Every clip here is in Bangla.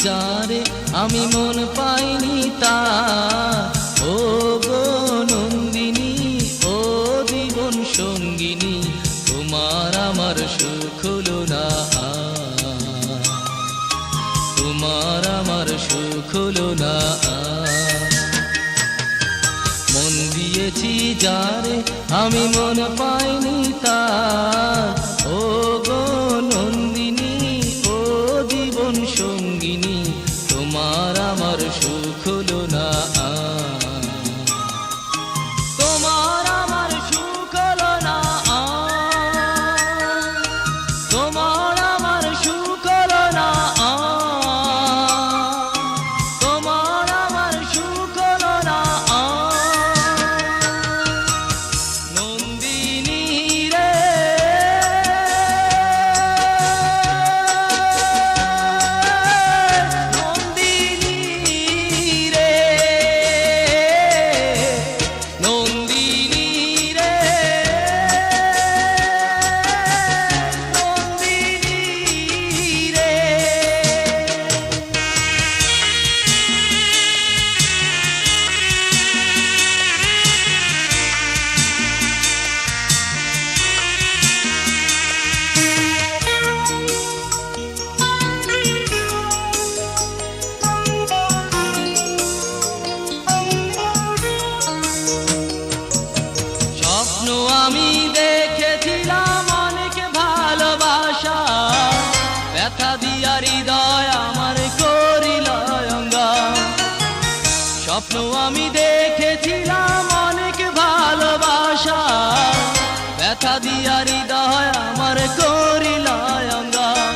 যারে আমি মন পাইনি তার, ও গো নন্দিনী ও জীবন সঙ্গিনী, তোমার আমার সুখ হলো না, তোমার আমার সুখ হলো না। মন দিয়েছি যারে আমি মন পাইনি তার, ও গো নন্দিনী ও জীবন সঙ্গিনী, তোমার আমার সুখ হলো না, তোমার আমার সুখ হলো না, তোমার আমার সুখ হলো না, তোমার আমার সুখ হলো না। নন্দিনী রে নন্দিনী রে নন্দিনী রে নন্দিনী রে। স্বপ্ন আমি দেখেছিলাম অনেক ভালোবাসা, ব্যথা দিয়া হৃদয় আমার করিল অঙ্গার। স্বপ্ন আমি দেখেছিলাম অনেক ভালোবাসা, ব্যথা দিয়া হৃদয় আমার করিল অঙ্গার।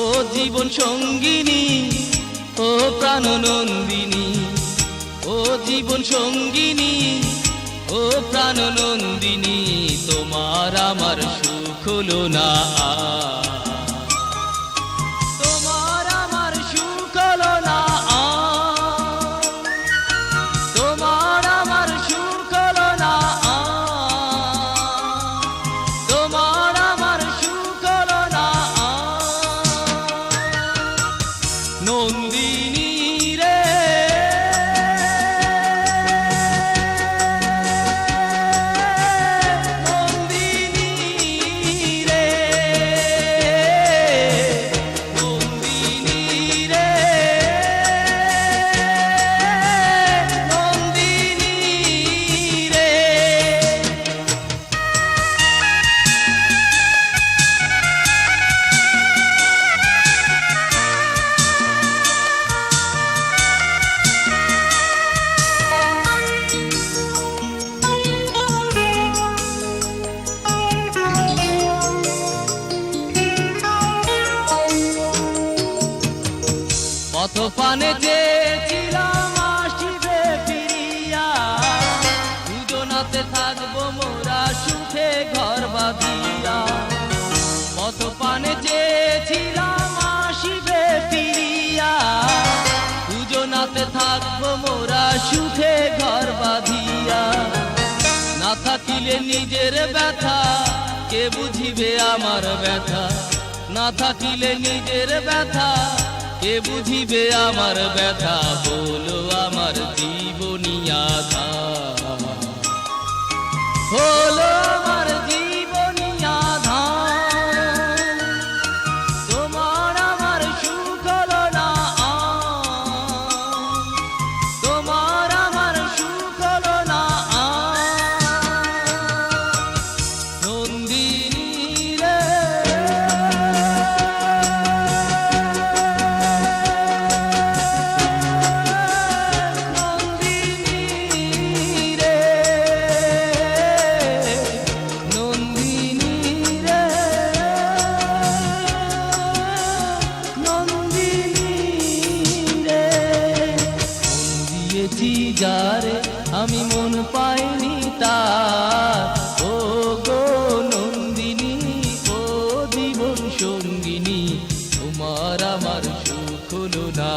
ও জীবন সঙ্গিনী ও প্রাণ নন্দিনী, ও জীবন সঙ্গিনী ও প্রাণ নন্দিনী, তোমার আমার সুখ হলো না, তোমার আমার সুখ হলো না, তোমার আমার সুখ হলো না, তোমার আমার সুখ হলো না। নন্দিনী রে পথ পানে চেয়েছিলাম আসিবে ফিরিয়া, দুজনাতে থাকবো মোরা সুখে ঘর বাঁধিয়া। পথ পানে চেয়েছিলাম আসিবে ফিরিয়া, দুজনাতে থাকবো মোরা সুখে ঘর বাঁধিয়া। না থাকিলে নিজের ব্যথা কে বুঝিবে আমার ব্যথা, না থাকিলে নিজের ব্যথা কে বুঝিবে আমার ব্যথা, বলো আমার জীবনী আধার, হলো আমার জীবনী আধার। তোমার আমার সুখ হলো না, তোমার আমার সুখ হলো না। নন্দিনী রে যারে আমি মন পাইনি তার, ও গো নন্দিনী ও জীবন সঙ্গিনী, তোমার আমার সুখ হলো না।